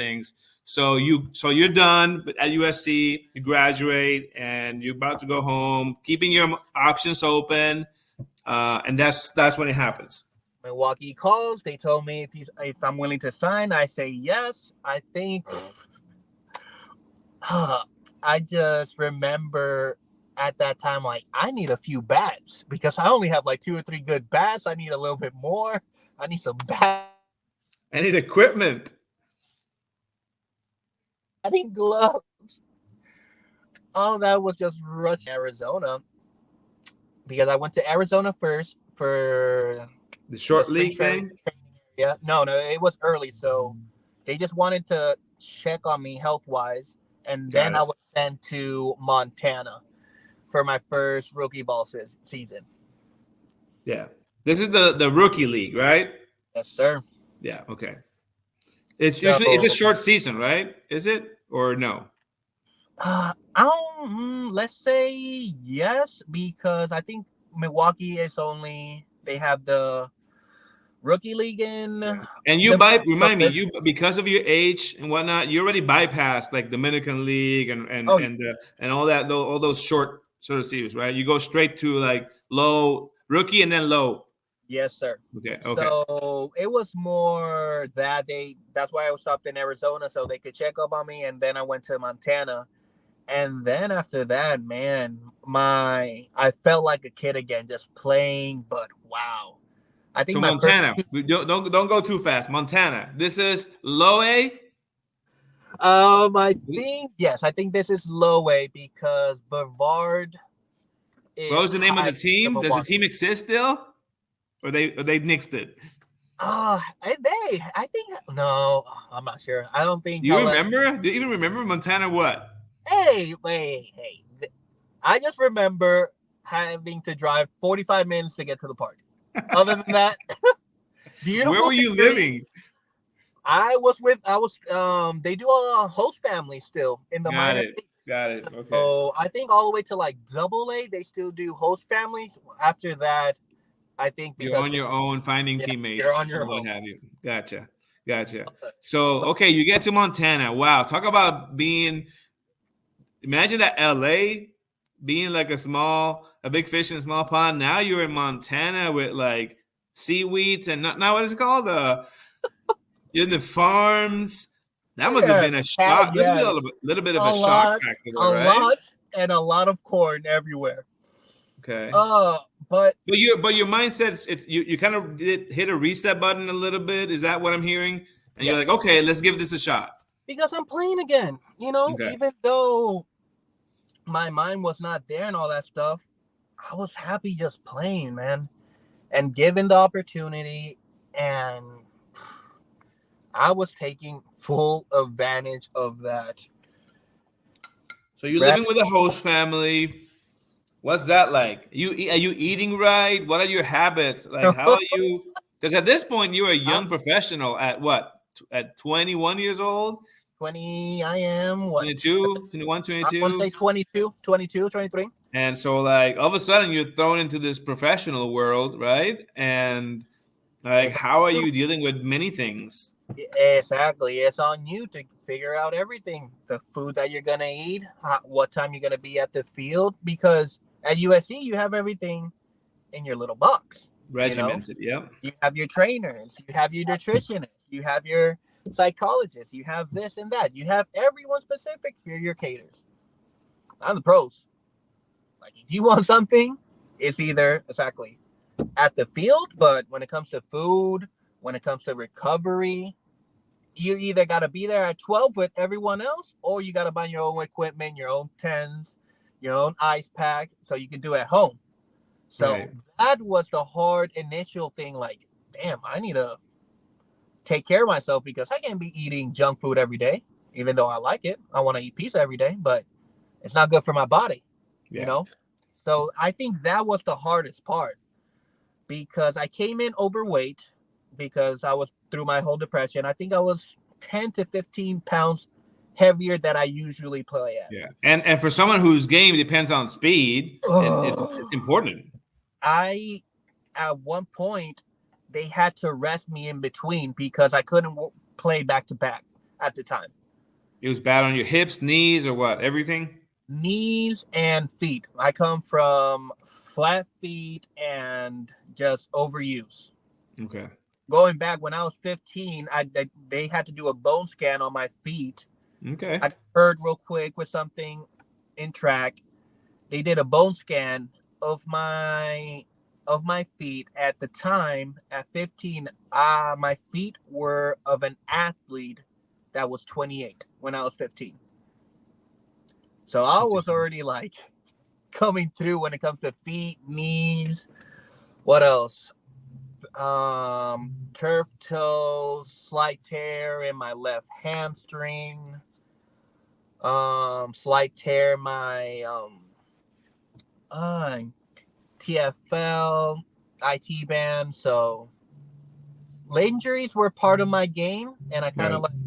things. So you're done at USC. You graduate, and you're about to go home, keeping your options open, and that's when it happens. Milwaukee calls. They told me if I'm willing to sign, I say yes. I think I just remember at that time, like, I need a few bats because I only have like 2 or 3 good bats. I need a little bit more. I need some I need equipment. batting gloves. All that was just rush Arizona because I went to Arizona first for The the short spring league training thing. area. No, it was early, so they just wanted to check on me health wise, and Got then I it. was sent to Montana for my first rookie ball season. Yeah. This is the rookie league, right? Yes, sir. Yeah. Okay. It's usually it's a So, short season, right? Is it or no? I don't. Let's say yes because I think Milwaukee is only they have the rookie league in Yeah. And you the by so remind me, this. you because of your age and whatnot, you already bypassed like Dominican League Oh and all that all those short sort of series, right? You go straight to like low rookie and then low. yes, sir. Okay, okay. So it was more that that's why I was stopped in Arizona so they could check up on me, and then I went to Montana. And then after that, man, I felt like a kid again, just playing. But wow, I think So my first Montana, don't go too fast. Montana, this is low A. I think yes, I think this is low A because Brevard What is was the name of the high to team? Does the team Milwaukee. exist still, or they nixed it? I think no, I'm not sure. I don't think Do you Helen. remember? Do you even remember Montana? What? Hey, wait, hey. I just remember having to drive 45 minutes to get to the park. Other than that, Where beautiful were you scenery. living? I was they do a host family still in the Got minor it. league. Got it. Okay. So I think all the way to like double A, they still do host families. After that, I think You're because on your own, finding yeah, you're on teammates your and what own. have you. Gotcha. Gotcha. So, okay, you get to Montana. Wow. Talk about being, imagine that LA being like a big fish in a small pond. Now you're in Montana with like seaweeds and not, now what is it called? You're in the farms. That must have Yes, been a shock. There's a yes, little bit of a a shock lot, factor there, a right? lot, and a lot of corn everywhere. Okay. Uh, but But your mindset it's you kind of did hit a reset button a little bit. Is that what I'm hearing? And you're like, yes, okay, let's give this a shot. because I'm playing again. Okay. Even though my mind was not there and all that stuff, I was happy just playing, man, and given the opportunity, and I was taking full advantage of that. So you're Right? living with a host family. What's that like? Are you eating right? What are your habits? Like how are you? Because at this point you're a I'm young professional at what? At 21 years old? 20. I am what? 22, 21, I want to 22. say 22, 22, 23. And so like all of a sudden you're thrown into this professional world, right? And like how are Exactly. you dealing with many things? Exactly. It's on you to figure out everything. The food that you're gonna eat, what time you're gonna be at the field, because at USC you have everything in your little box. You know, Regimented, yeah. you have your trainers, you have your nutritionists, you have your psychologists, you have this and that. You have everyone specific for your caters. I'm the pros. Like if you want something, it's either exactly at the field, but when it comes to food, when it comes to recovery, you either got to be there at 12 with everyone else, or you got to buy your own equipment, your own tents, your own ice pack, so you can do it at home. So Right. that was the hard initial thing. Like, damn, I need to take care of myself because I can't be eating junk food every day, even though I like it. I want to eat pizza every day, but it's not good for my body, you Yeah. know? So I think that was the hardest part because I came in overweight because I was through my whole depression. I think I was 10 to 15 pounds heavier than I usually play at. Yeah. And for someone whose game depends on speed, it's important. I, at one point, they had to rest me in between because I couldn't play back to back. at the time. It was bad on your hips, knees, or what? Everything? Knees and feet. I come from flat feet and just overuse. Okay. Going back when I was 15, they had to do a bone scan on my feet. Okay. I got hurt real quick with something in track. They did a bone scan of my feet at the time at 15. My feet were of an athlete that was 28 when I was 15. So I was Interesting. already like coming through when it comes to feet, knees. What else? Turf toe, slight tear in my left hamstring. Slight tear in my uh, TFL, IT band. So injuries were part of my game, and I kind of Right. like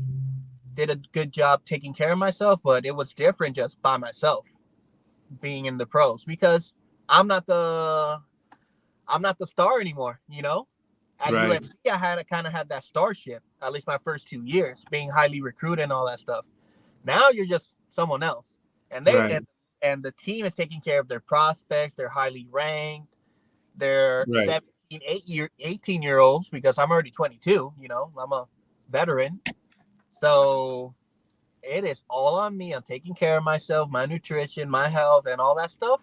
did a good job taking care of myself. But it was different just by myself being in the pros because I'm not the I'm not the star anymore. At Right. USC, I had to kind of have that starship. At least my first 2 years, being highly recruited and all that stuff. Now you're just someone else, and they Right. and the team is taking care of their prospects. They're highly ranked. They're Right. 18-year olds because I'm already 22. I'm a veteran, so it is all on me. I'm taking care of myself, my nutrition, my health, and all that stuff,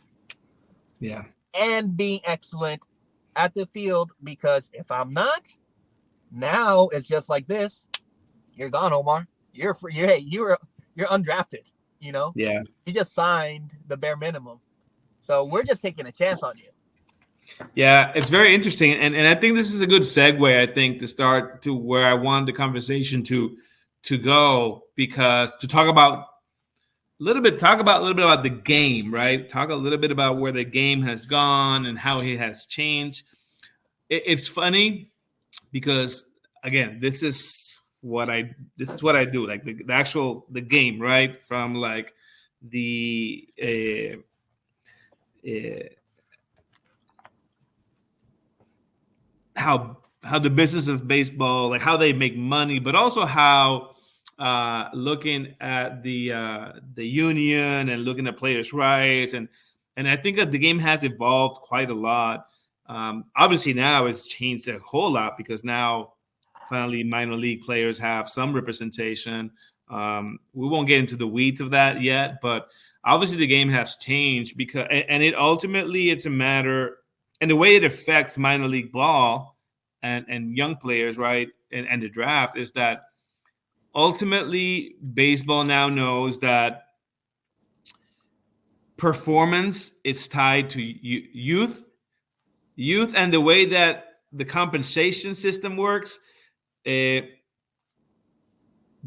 Yeah. and being excellent at the field. Because if I'm not, now it's just like this. You're gone, Omar. You're free. You're undrafted. Yeah. You just signed the bare minimum, so we're just taking a chance on you. Yeah. It's very interesting. And I think this is a good segue, I think, to start to where I want the conversation to go, because to talk about a little bit about the game, right? Talk a little bit about where the game has gone and how it has changed. It's funny because, again, this is what I do, like the actual the game, right? From like the uh, how the business of baseball, like how they make money, but also how looking at the union and looking at players' rights, and I think that the game has evolved quite a lot. Obviously, now it's changed a whole lot because now finally minor league players have some representation. We won't get into the weeds of that yet, but obviously the game has changed because, and it ultimately it's a matter, and the way it affects minor league ball and young players, right, and the draft is that ultimately baseball now knows that performance is tied to youth, and the way that the compensation system works. Uh,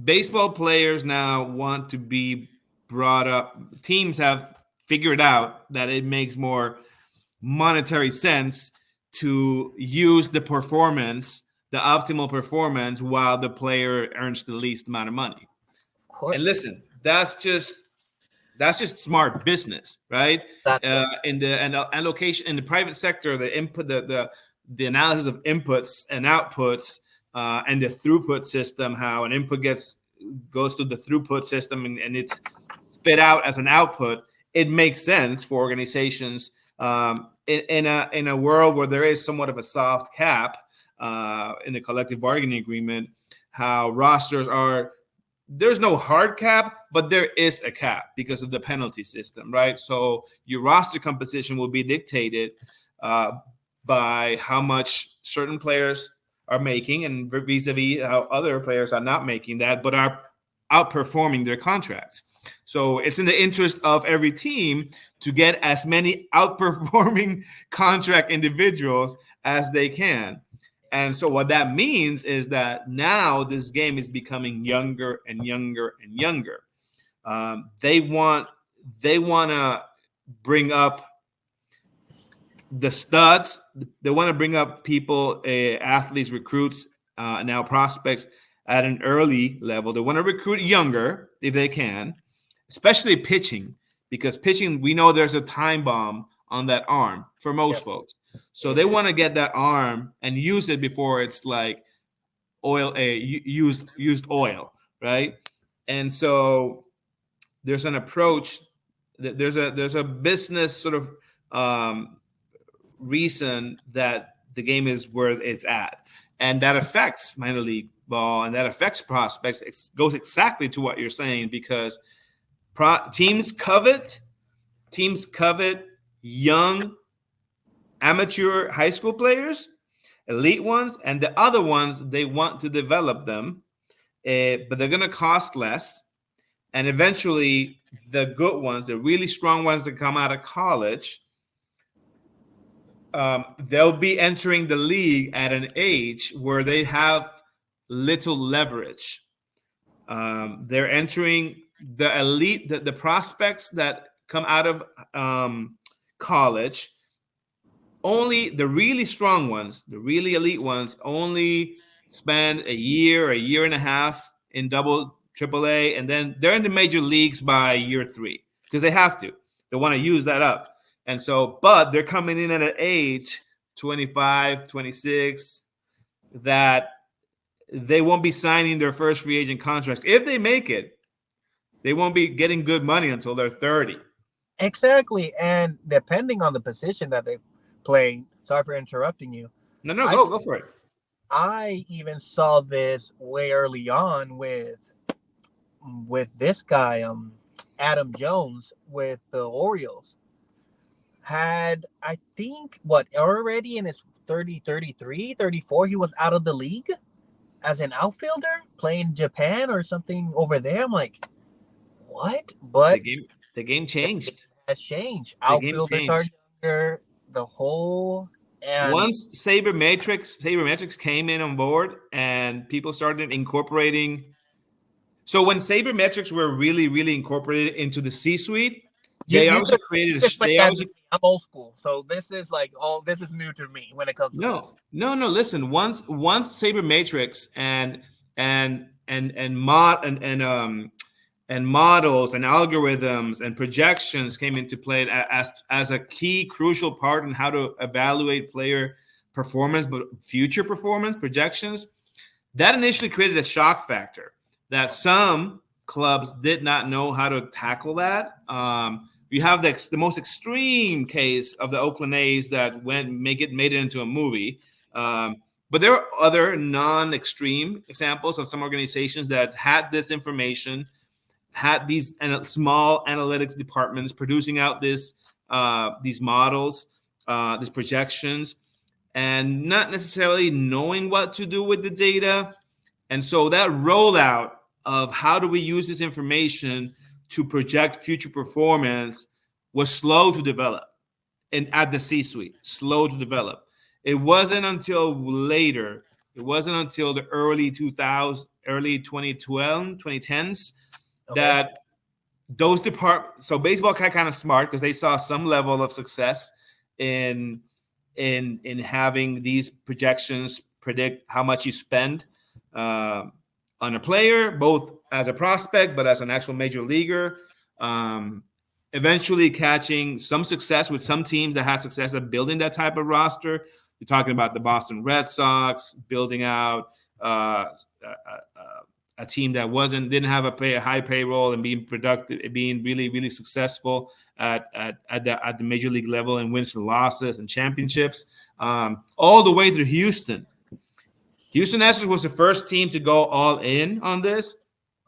Baseball players now want to be brought up. Teams have figured out that it makes more monetary sense to use the optimal performance, while the player earns the least amount of money. Of And course, listen, that's just smart business, right? that's it. In the and allocation in the private sector, the input, the analysis of inputs and outputs, and the throughput system, how an input goes through the throughput system, and it's spit out as an output. It makes sense for organizations, in a world where there is somewhat of a soft cap in the collective bargaining agreement, how rosters are, there's no hard cap, but there is a cap because of the penalty system, right? So your roster composition will be dictated uh, by how much certain players are making, and vis-a-vis how other players are not making that, but are outperforming their contracts. So it's in the interest of every team to get as many outperforming contract individuals as they can. And so what that means is that now this game is becoming younger and younger and younger. They want to bring up the studs. They want to bring up people, athletes, recruits, now prospects at an early level. They want to recruit younger if they can, especially pitching, because pitching, we know there's a time bomb on that arm for most Yes, folks. So it they is. want to get that arm and use it before it's like used oil, right? And so there's an approach. There's a business sort of reason that the game is where it's at, and that affects minor league ball, and that affects prospects. It goes exactly to what you're saying, because teams covet young amateur high school players, elite ones, and the other ones they want to develop them, but they're going to cost less. And eventually, the good ones, the really strong ones that come out of college, they'll be entering the league at an age where they have little leverage. They're entering the elite, the prospects that come out of college. Only the really strong ones, the really elite ones, only spend a year and a half in triple A, and then they're in the major leagues by year 3 because they have to. They want to use that up. And so, but they're coming in at an age 25, 26 that they won't be signing their first free agent contracts. If they make it, they won't be getting good money until they're 30. Exactly. And depending on the position that they play, sorry for interrupting you. No, go for it. I even saw this way early on with this guy, Adam Jones with the Orioles. Had, I think, already in his 30, 33, 34, he was out of the league as an outfielder playing Japan or something over there. I'm like, what? But the game changed. Has changed. Outfielders are younger. The whole once Sabermetrics came in on board and people started incorporating. So when Sabermetrics were really, really incorporated into the C-suite, they also created. I'm old school, so this is this is new to me when it comes to no. Listen, once Sabermetrics and models and algorithms and projections came into play as a key crucial part in how to evaluate player performance, but future performance projections, that initially created a shock factor that some clubs did not know how to tackle that. You have the most extreme case of the Oakland A's that made it into a movie. But there are other non-extreme examples of some organizations that had this information, had these small analytics departments producing out these models, these projections, and not necessarily knowing what to do with the data. And so that rollout of how do we use this information to project future performance was slow to develop, and at the C-suite, slow to develop. It wasn't until later. It wasn't until the early 2000s, early 2012, 2010s that those departments. So baseball got kind of smart because they saw some level of success in having these projections predict how much you spend on a player, both as a prospect but as an actual major leaguer. Eventually catching some success with some teams that had success at building that type of roster. You're talking about the Boston Red Sox building out a team that didn't have a high payroll and being productive, being really, really successful at the major league level and wins and losses and championships, all the way through Houston. Houston Astros was the first team to go all in on this.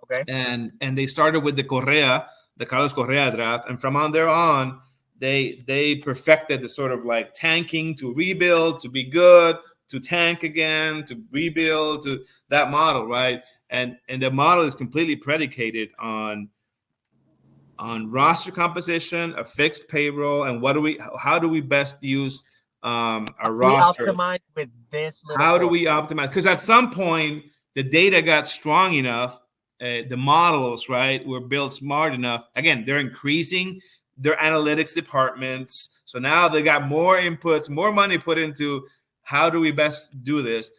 Okay. And they started with the Carlos Correa draft. And from on there on, they perfected the sort of like tanking to rebuild, to be good, to tank again, to rebuild, to that model, right? And the model is completely predicated on roster composition, a fixed payroll, and how do we best use our roster? Optimize with this. How do we optimize? Because at some point the data got strong enough, the models, right, were built smart enough. Again, they're increasing their analytics departments, so now they got more inputs, more money put into how do we best do this.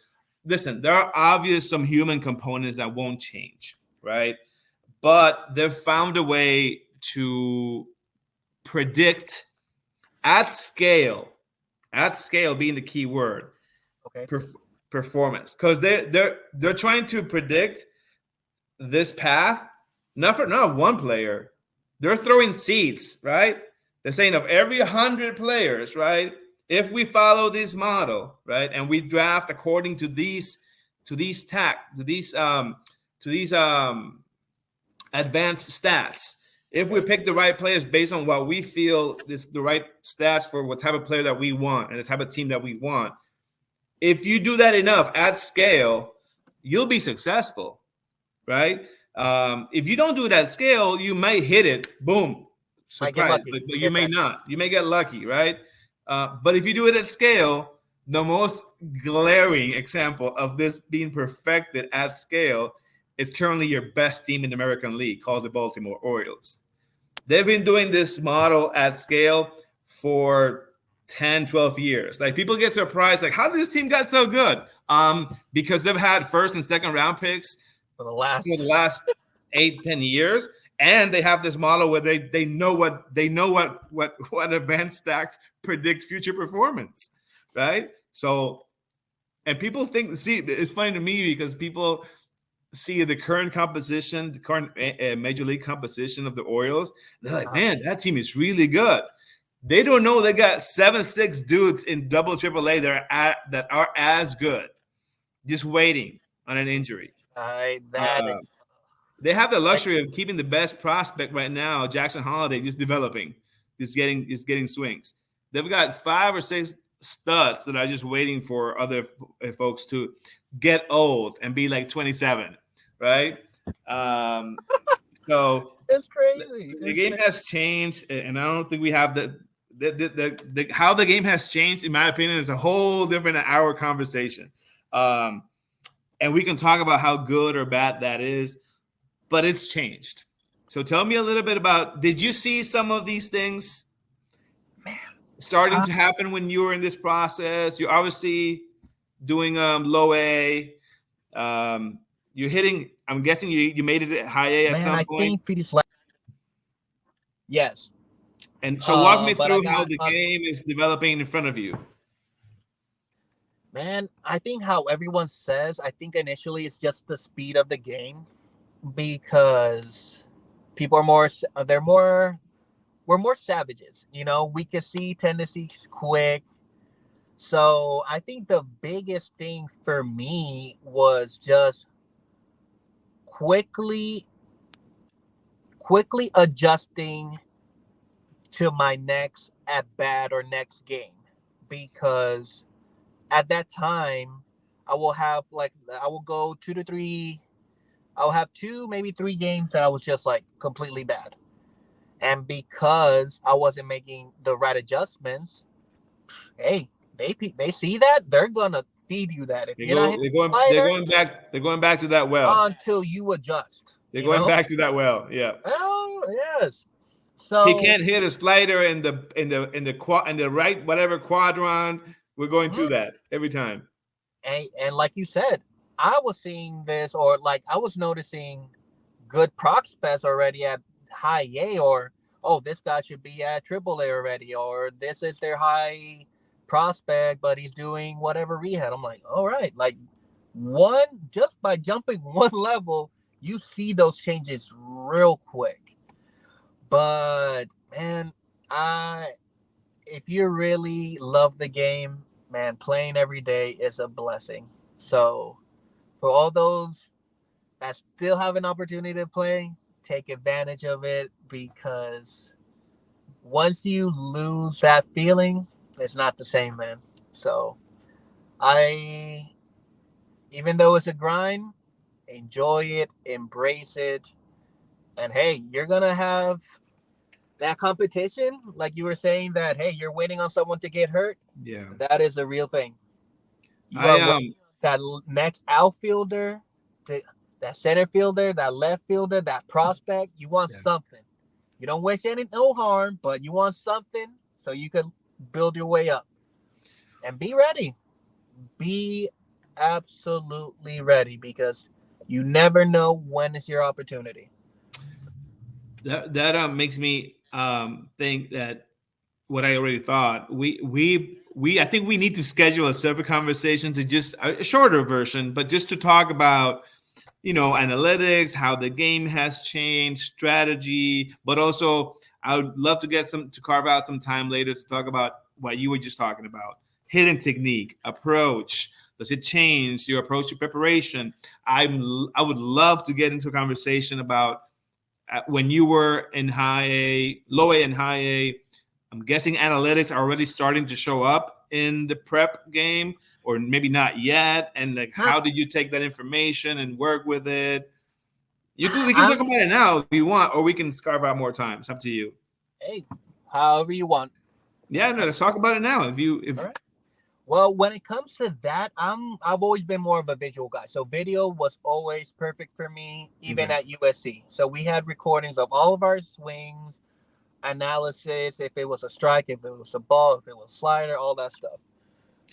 Listen, there are obvious some human components that won't change, right? But they've found a way to predict at scale being the key word, okay, performance, because they're trying to predict this path, not one player. They're throwing seeds, right? They're saying of every 100 players, right? If we follow this model, right, and we draft according to these advanced stats, if we pick the right players based on what we feel is the right stats for what type of player that we want and the type of team that we want, if you do that enough at scale, you'll be successful, right? If you don't do it at scale, you may hit it, boom, Might get surprise, lucky. but you may not. You may get lucky, right? But if you do it at scale, the most glaring example of this being perfected at scale is currently your best team in the American League, called the Baltimore Orioles. They've been doing this model at scale for 10, 12 years. Like, people get surprised, like, how did this team get so good? Because they've had first and second round picks for the last 8, 10 years. And they have this model where they know what advanced stats predict future performance, right? So, and people think, see, it's funny to me because people see the current composition, the current major league composition of the Orioles. They're like, man, that team is really good. They don't know they got 7-6 dudes in double AAA that are as good, just waiting on an injury. They have the luxury of keeping the best prospect right now, Jackson Holliday, just developing, just getting swings. They've got 5 or 6 studs that are just waiting for other folks to get old and be like 27, right? So it's crazy. The game has changed, and I don't think we have the how the game has changed. In my opinion, is a whole different hour conversation, and we can talk about how good or bad that is, but it's changed. So tell me a little bit about. Did you see some of these things starting to happen when you were in this process? You're obviously doing low A. You're hitting. I'm guessing you made it at high A at some point. Yes. And so walk me through how the game is developing in front of you. Man, I think how everyone says, I think initially it's just the speed of the game, because people are we're more savages. You know, we can see tendencies quick. So I think the biggest thing for me was just quickly adjusting to my next at bat or next game, because at that time I will go 2 to 3. I'll have 2, maybe 3 games that I was just like completely bad. And because I wasn't making the right adjustments, hey, they see that, they're gonna feed you that. If they're going back to that well until you adjust. They're going back to that well. Yeah. Oh yes. So he can't hit a slider in the right whatever quadrant. We're going through that every time. And like you said, I was seeing this, or like I was noticing good prospects already at high A, or this guy should be at AAA already, or this is their high prospect, but he's doing whatever rehab. I'm like, all right, like just by jumping one level, you see those changes real quick. But man, if you really love the game, man, playing every day is a blessing. So for all those that still have an opportunity to play, take advantage of it, because once you lose that feeling, it's not the same, man. So even though it's a grind, enjoy it, embrace it. And hey, you're going to have that competition. Like you were saying that, hey, you're waiting on someone to get hurt. Yeah. That is a real thing. You are waiting that next outfielder, that center fielder, that left fielder, that prospect. You want something. You don't wish no harm, but you want something so you can build your way up. And be ready. Be absolutely ready, because you never know when is your opportunity. That makes me think that what I already thought. I think we need to schedule a separate conversation, to just a shorter version, but just to talk about analytics, how the game has changed, strategy, but also I would love to get to carve out some time later to talk about what you were just talking about. Hidden technique, approach. Does it change your approach to preparation? I would love to get into a conversation about when you were in high A, low A and high A. I'm guessing analytics are already starting to show up in the prep game, or maybe not yet. And like, how did you take that information and work with it? We can talk about it now if you want, or we can carve out more time. It's up to you. Hey, however you want. Yeah, no, let's talk about it now. If All right. Well, when it comes to that, I've always been more of a visual guy. So video was always perfect for me, even at USC. So we had recordings of all of our swings, analysis, if it was a strike, if it was a ball, if it was a slider, all that stuff.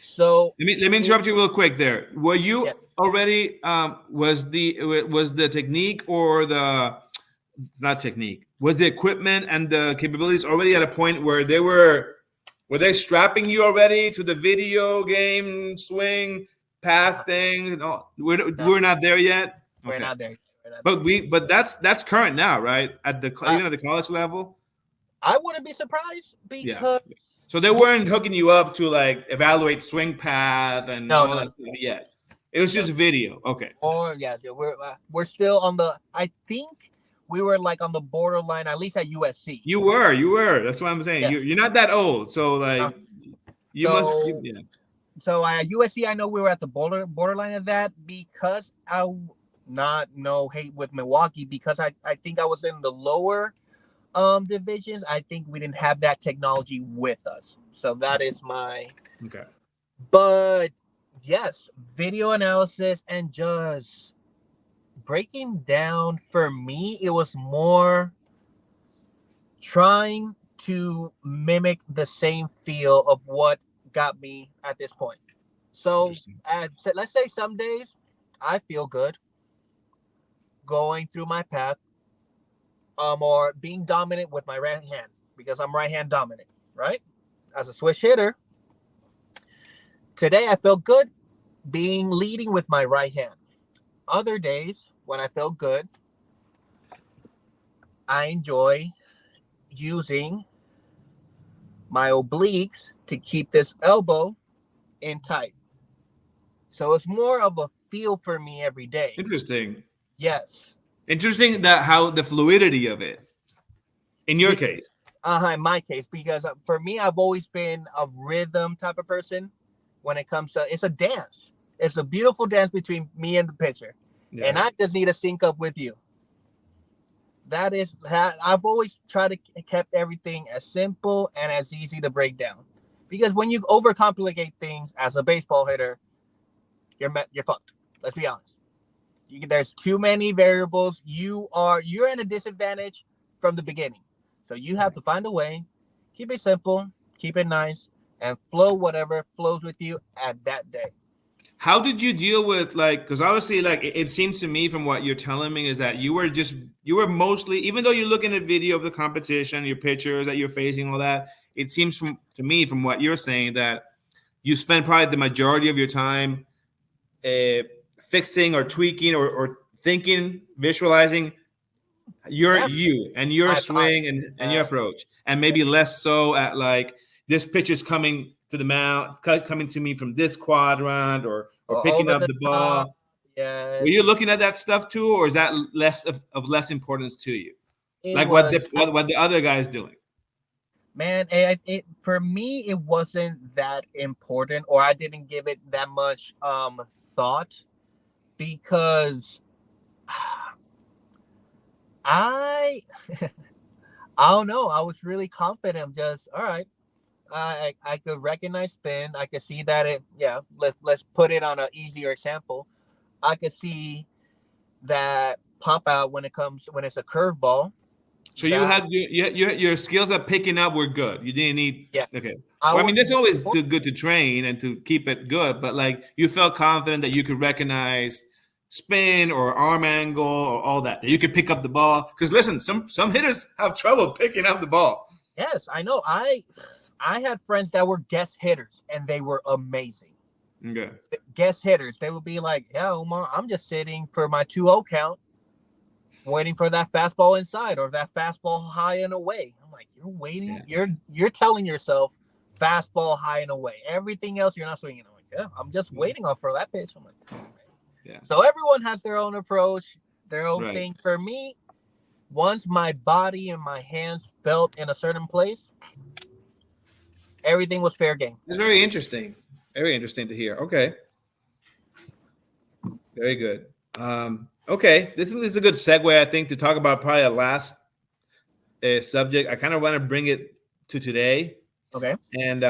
So let me interrupt you real quick there. Were you already was the technique or the not technique, was the equipment and the capabilities already at a point where were they strapping you already to the video game swing path thing? No, we're not there yet. We're not there. But that's current now, right? Even at the college level. I wouldn't be surprised because so they weren't hooking you up to like evaluate swing path and all that stuff yet. It was just video. Okay. Or we're still on the. I think we were like on the borderline, at least at USC. You were. That's what I'm saying. Yes. You're not that old, so like So at USC, I know we were at the borderline of that because no hate with Milwaukee, because I think I was in the lower divisions. I think we didn't have that technology with us. So that is my But yes, video analysis and just breaking down, for me, it was more trying to mimic the same feel of what got me at this point. So let's say some days I feel good going through my path, or being dominant with my right hand, because I'm right hand dominant, right? As a switch hitter, today I feel good leading with my right hand. Other days when I feel good, I enjoy using my obliques to keep this elbow in tight. So it's more of a feel for me every day. Interesting. Yes. Interesting how the fluidity of it in your case. In my case, because for me, I've always been a rhythm type of person when it comes to, it's a dance. It's a beautiful dance between me and the pitcher. Yeah. And I just need to sync up with you. I've always tried to keep everything as simple and as easy to break down. Because when you overcomplicate things as a baseball hitter, you're fucked. Let's be honest. There's too many variables. You're in a disadvantage from the beginning. So you have to find a way, keep it simple, keep it nice, and flow whatever flows with you at that day. How did you deal with, because obviously, it seems to me from what you're telling me is that you were mostly, even though you're looking at video of the competition, your pitchers that you're facing, all that, it seems to me from what you're saying that you spend probably the majority of your time fixing or tweaking or thinking, visualizing you and your swing and your approach, and maybe less so at this pitch is coming to the mound, coming to me from this quadrant, or picking up the ball. Yeah. Were you looking at that stuff too, or is that less of less importance to you? What the other guy's doing? Man, for me, it wasn't that important, or I didn't give it that much thought, because I don't know. I was really confident. I'm just, all right. I could recognize spin. I could see that let's put it on an easier example. I could see that pop out when it's a curveball. So you had your skills at picking up were good. You didn't need okay. I mean, that's always good to train and to keep it good, but you felt confident that you could recognize spin or arm angle or all that you could pick up the ball. Because listen, some hitters have trouble picking up the ball. Yes, I know. I had friends that were guest hitters and they were amazing. Okay. Guest hitters, they would be like, "Yeah, Omar, I'm just sitting for my 2-0 count, waiting for that fastball inside or that fastball high and away." I'm like, "You're waiting. Yeah. You're telling yourself fastball high and away. Everything else you're not swinging." I'm like, "Yeah, I'm just waiting off for that pitch." I'm like, Yeah. so everyone has their own approach, their own Right. thing. For me, once my body and my hands felt in a certain place, everything was fair game. It's very interesting. Very interesting to hear. Okay. Very good. Okay. This is a good segue, I think, to talk about probably a last subject. I kind of want to bring it to today. Okay. And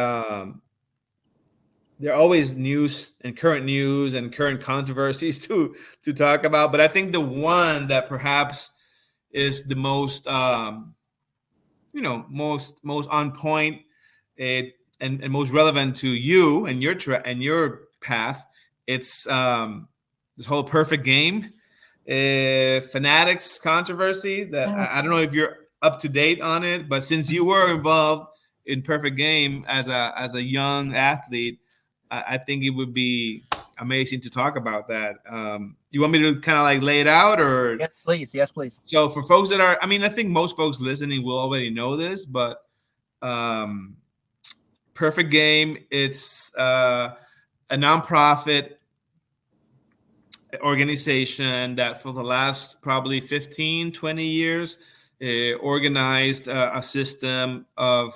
there are always news and current controversies to talk about. But I think the one that perhaps is the most most on point, and most relevant to you and your path. It's this whole perfect game fanatics controversy. That I don't know if you're up to date on it, but since you were involved in perfect game as a young athlete, I think it would be amazing to talk about that. You want me to kind of like lay it out, or? Yes, please. Yes, please. So for folks that are, I mean, I think most folks listening will already know this, but um, Perfect Game, it's a nonprofit organization that for the last probably 15, 20 years organized a system of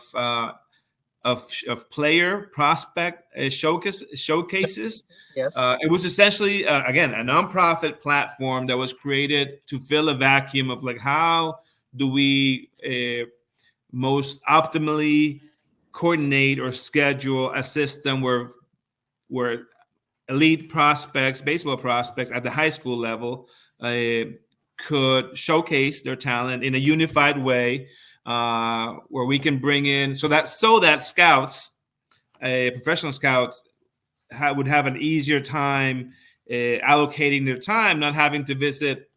player prospect showcases. Yes. It was essentially again a nonprofit platform that was created to fill a vacuum of like, how do we most optimally coordinate or schedule a system where elite prospects, baseball prospects at the high school level, could showcase their talent in a unified way, where we can bring in so that scouts, professional scouts, would have an easier time allocating their time, not having to visit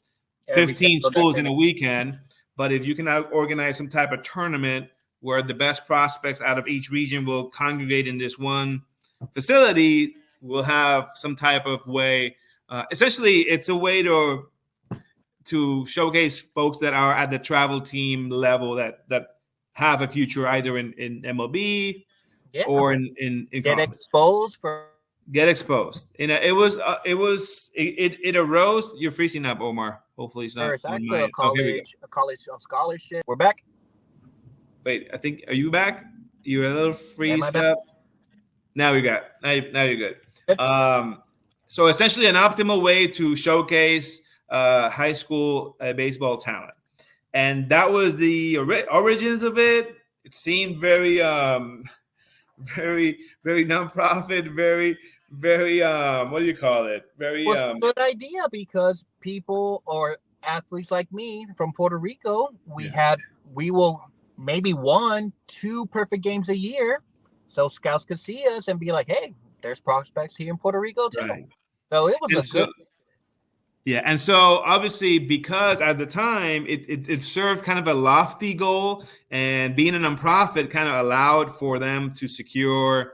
Every 15 single schools in destination. a weekend. But if you can organize some type of tournament where the best prospects out of each region will congregate in this one facility, we'll have some type of way. Essentially, it's a way to showcase folks that are at the travel team level that have a future either in MLB Yeah. or in Get college. exposed for. Get exposed. And it arose. You're freezing up, Omar. Hopefully it's not It's on actually my. Oh, here we go. a college scholarship. We're back. Wait, I think, are you back? You're a little Am I freezed back? up. Now we got. Now you're good. Good. So essentially, an optimal way to showcase high school baseball talent, and that was the origins of it. It seemed very, very, very nonprofit, very, what do you call it? Very, Was a good idea because people or athletes like me from Puerto Rico, we will maybe 1-2 perfect games a year, so scouts could see us and be like, "Hey, there's prospects here in Puerto Rico too." right. So it was And a so, good. yeah, and so obviously, because at the time it served kind of a lofty goal, and being a nonprofit kind of allowed for them to secure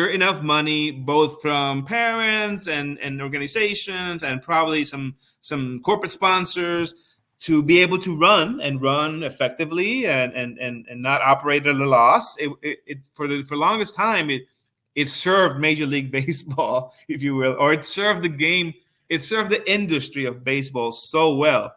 enough money, both from parents and organizations, and probably some corporate sponsors, to be able to run effectively and not operate at a loss. For the longest time it served Major League Baseball, if you will, or it served the game. It served the industry of baseball so well,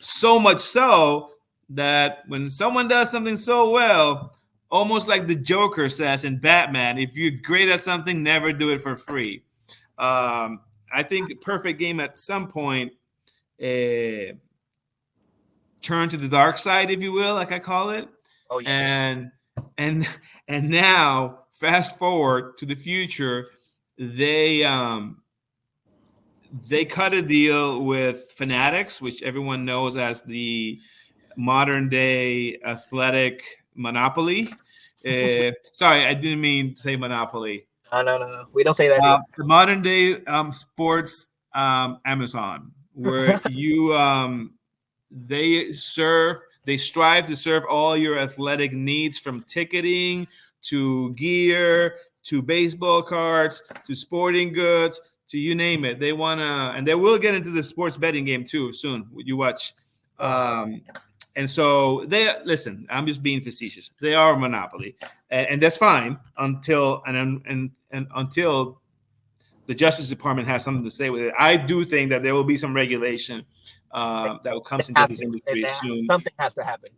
so much so that when someone does something so well, almost like the Joker says in Batman, if you're great at something, never do it for free. I think Perfect Game at some point turned to the dark side, if you will, like I call it. Oh yes. And now, fast forward to the future, they cut a deal with Fanatics, which everyone knows as the modern day athletic monopoly. Sorry, I didn't mean to say monopoly. No. We don't say that here. The modern day sports Amazon, where you they strive to serve all your athletic needs, from ticketing to gear to baseball cards, to sporting goods, to you name it. They want to, and they will get into the sports betting game too soon. You watch. And so they listen. I'm just being facetious. They are a monopoly, and that's fine until and until the Justice Department has something to say with it. I do think that there will be some regulation that will come into this industry soon. Something has to happen,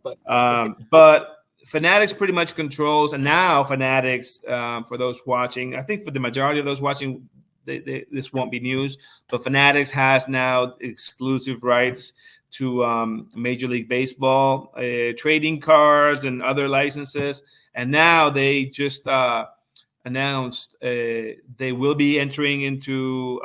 but Fanatics pretty much controls, and now Fanatics, for those watching, I think for the majority of those watching, this won't be news, but Fanatics has now exclusive rights to Major League Baseball, trading cards, and other licenses. And now they just announced they will be entering into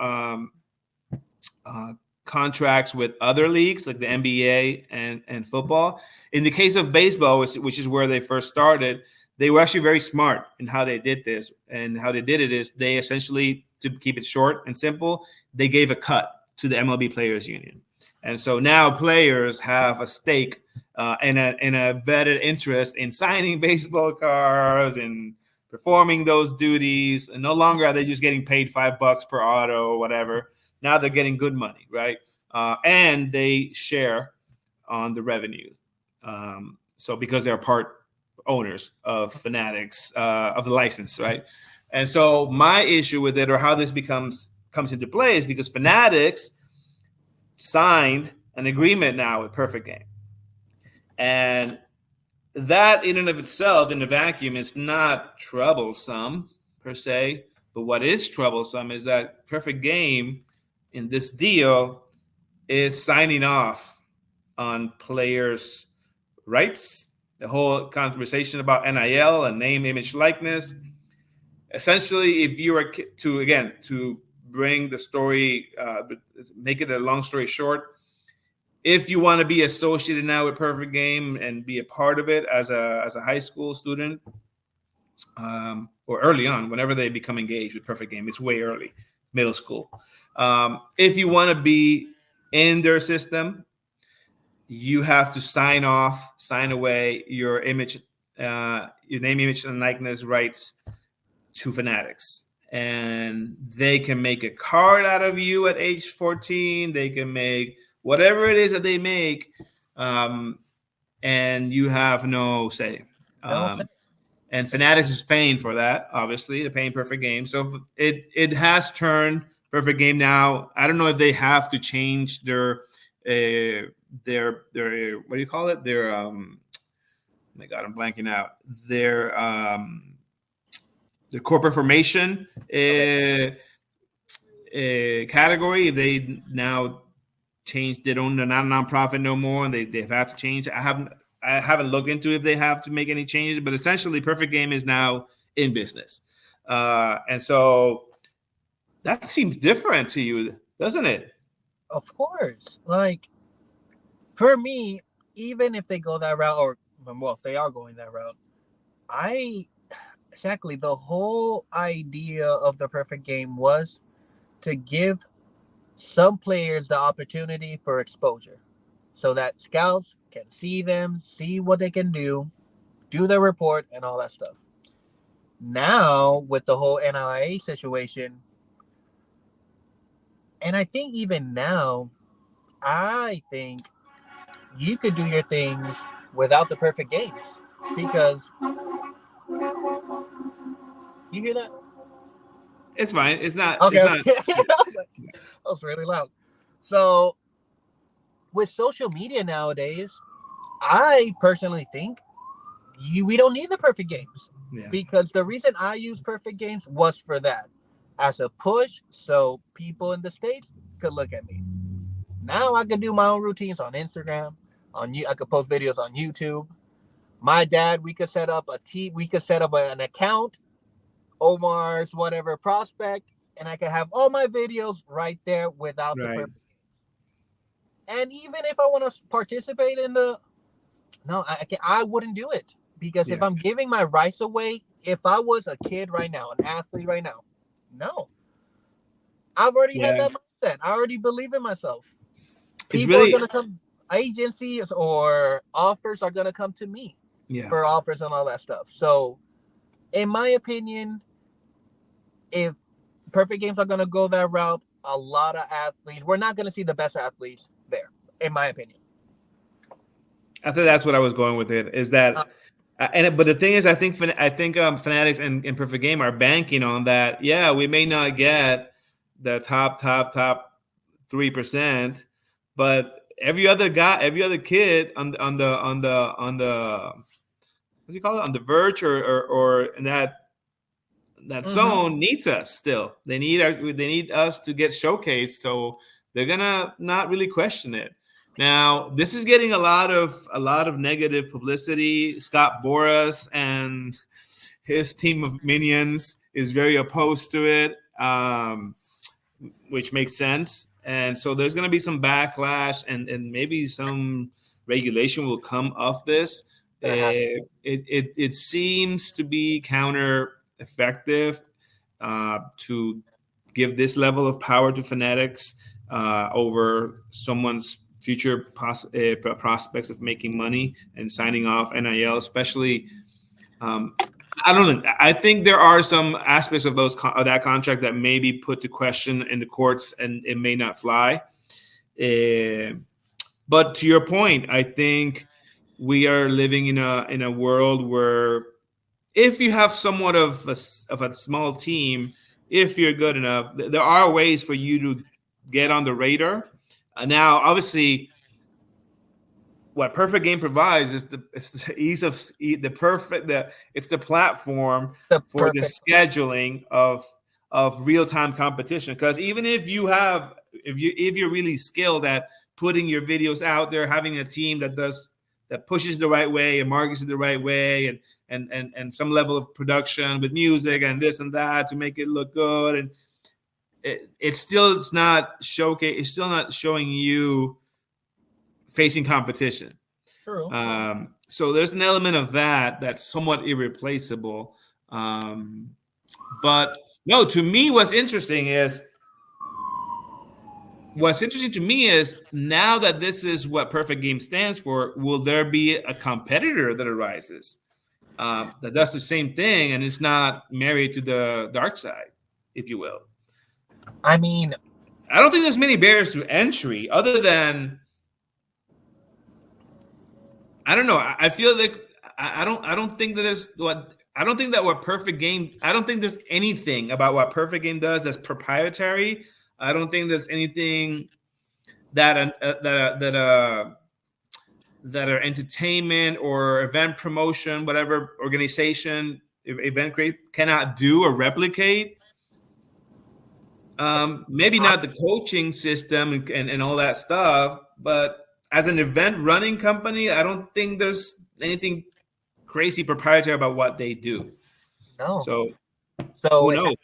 contracts with other leagues like the NBA and football. In the case of baseball, which is where they first started, they were actually very smart in how they did this. And how they did it is they essentially, to keep it short and simple, they gave a cut to the MLB Players Union. And so now players have a stake and a vetted interest in signing baseball cards and performing those duties. And no longer are they just getting paid $5 per auto or whatever. Now they're getting good money, right? And they share on the revenue. So because they're part owners of Fanatics, of the license, right? And so my issue with it, or how this comes into play, is because Fanatics signed an agreement now with Perfect Game. And that in and of itself, in the vacuum, is not troublesome per se. But what is troublesome is that Perfect Game in this deal is signing off on players' rights, the whole conversation about NIL and name, image, likeness. Essentially, if you are to bring the story, make it a long story short, if you want to be associated now with Perfect Game and be a part of it as a high school student, or early on, whenever they become engaged with Perfect Game, it's way early, middle school. If you want to be in their system, you have to sign away your image, your name, image, and likeness rights to Fanatics. And they can make a card out of you at age 14. They can make whatever it is that they make, and you have no say. And Fanatics is paying for that. Obviously, they're paying Perfect Game, so it has turned Perfect Game now. I don't know if they have to change their what do you call it? Their oh my God, I'm blanking out. Their corporate formation category. If they now change, they're not a nonprofit no more, and they have to change. I haven't looked into if they have to make any changes, but essentially Perfect Game is now in business. And so that seems different to you, doesn't it? Of course. Like, for me, even if they go that route, or, well, if they are going that route, exactly, the whole idea of the Perfect Game was to give some players the opportunity for exposure so that scouts can see them, see what they can do their report and all that stuff. Now, with the whole NIA situation, and I think even now, I think you could do your things without the Perfect Games, because you hear that? It's fine. It's not. Okay. It's not. That was really loud. So, with social media nowadays, I personally think we don't need the Perfect Games, because the reason I use Perfect Games was for that, as a push, so people in the States could look at me. Now I can do my own routines on Instagram. I could post videos on YouTube. My dad, we could set up an account, Omar's whatever prospect, and I could have all my videos right there without the Perfect Games. And even if I want to participate in I wouldn't do it, because if I'm giving my rights away, if I was a kid right now, an athlete right now, no. I've already had that mindset. I already believe in myself. People are going to come, agencies or offers are going to come to me for offers and all that stuff. So, in my opinion, if Perfect Games are going to go that route, a lot of athletes, we're not going to see the best athletes there, in my opinion. I think that's what I was going with it. Is Uh, that but the thing is, I think Fanatics and Perfect Game are banking on that. Yeah, we may not get the top 3%, but every other guy, every other kid on the what do you call it, on the verge or in that mhm. zone needs us still. They need us to get showcased, so they're gonna not really question it. Now, this is getting a lot of negative publicity. Scott Boras and his team of minions is very opposed to it, which makes sense. And so there's going to be some backlash, and maybe some regulation will come of this. There has to. It seems to be counter effective to give this level of power to fanatics over someone's future prospects of making money and signing off NIL, especially. I don't know. I think there are some aspects of of that contract that may be put to question in the courts, and it may not fly. Uh, but to your point, I think we are living in a world where if you have somewhat of a small team, if you're good enough, there are ways for you to get on the radar. Now, obviously, what Perfect Game provides is the ease of the perfect the it's the platform The for the perfect. scheduling of real time competition. Because even if you're really skilled at putting your videos out there, having a team that pushes the right way and markets it the right way, and some level of production with music and this and that to make it look good, and it's still not showing you facing competition. True. So there's an element of that that's somewhat irreplaceable. But no, to me, what's interesting to me is now that this is what Perfect Game stands for, will there be a competitor that arises that does the same thing and is not married to the dark side, if you will? I mean, I don't think there's many barriers to entry other than I don't know. I feel like I don't think that is what I don't think that what Perfect Game. I don't think there's anything about what Perfect Game does that's proprietary. I don't think there's anything that that are entertainment or event promotion, whatever organization, event create cannot do or replicate. Maybe I not the coaching system and all that stuff, but as an event running company, I don't think there's anything crazy proprietary about what they do. no. So So who knows? essentially,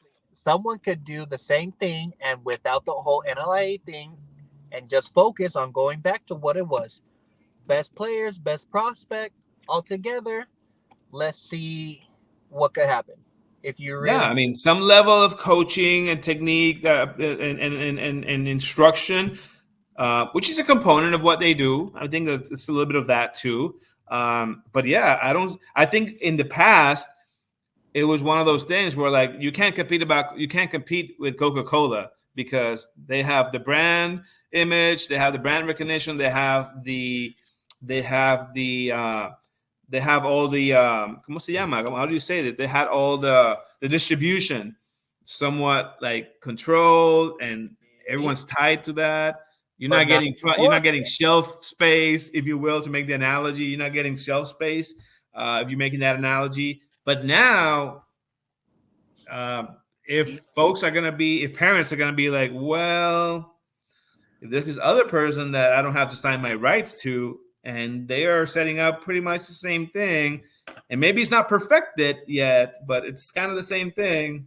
someone could do the same thing and without the whole NLA thing, and just focus on going back to what it was: best players, best prospect, all together. Let's see what could happen if you Yeah, I really. mean, some level of coaching and technique and instruction, which is a component of what they do. I think that it's a little bit of that too. But yeah, I don't. I think in the past it was one of those things where like you can't compete with Coca-Cola because they have the brand image, they have the brand recognition, they have they have all the ¿cómo se llama? How do you say this? They had all the distribution somewhat like controlled, and everyone's tied to that. But not You're anymore. not getting shelf space, if you will, to make the analogy. You're not getting shelf space if you're making that analogy. But now, You, if parents are gonna be like, well, if there's this other person that I don't have to sign my rights to, and they are setting up pretty much the same thing, and maybe it's not perfected yet, but it's kind of the same thing,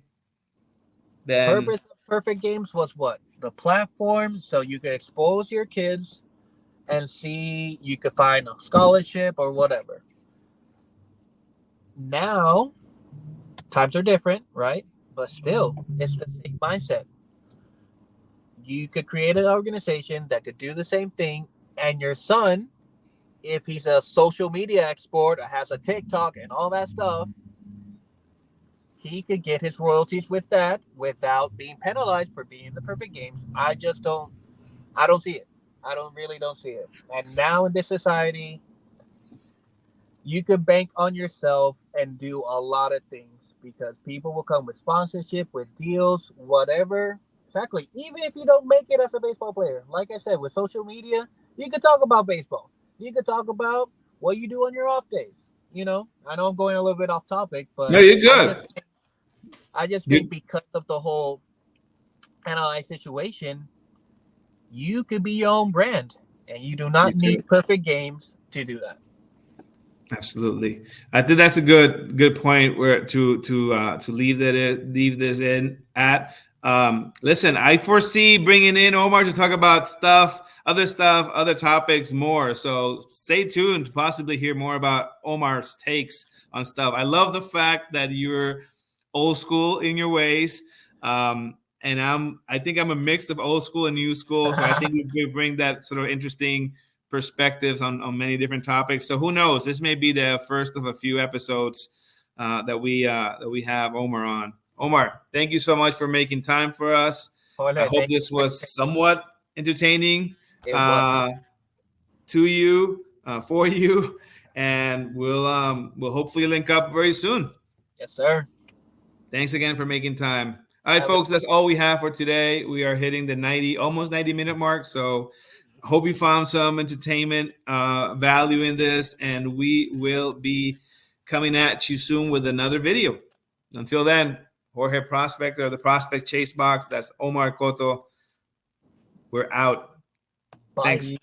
then purpose of Perfect Games was what? The platform so you could expose your kids and see you could find a scholarship or whatever. Now times are different, right? But still, it's the same mindset. You could create an organization that could do the same thing, and your son, if he's a social media expert, has a TikTok and all that stuff, he could get his royalties with that without being penalized for being the perfect games. I don't see it. I don't see it. And now in this society, you could bank on yourself and do a lot of things because people will come with sponsorship, with deals, whatever. Exactly. Even if you don't make it as a baseball player, like I said, with social media, you can talk about baseball. You can talk about what you do on your off days. I know I'm going a little bit off topic, No, but you're good. I just think You, because of the whole NLI situation, you could be your own brand, and you do you not could. need perfect games to do that. Absolutely. I think that's a good point where to leave this in at. Listen, I foresee bringing in Omar to talk about stuff, other topics more. So stay tuned to possibly hear more about Omar's takes on stuff. I love the fact that you're old school in your ways. And I think I'm a mix of old school and new school. So I think we bring that sort of interesting perspectives on many different topics. So who knows? This may be the first of a few episodes that we have Omar on. Omar, thank you so much for making time for us. I Jorge, hope thank this you. was somewhat entertaining It was. to you, for you, and we'll hopefully link up very soon. Yes, sir. Thanks again for making time. All right, Have a folks, that's all we have for today. We are hitting the almost 90-minute mark. So hope you found some entertainment value in this, and we will be coming at you soon with another video. Until then, Jorge Prospector of the Prospect Chase Box. That's Omar Cotto. We're out. bye. Thanks.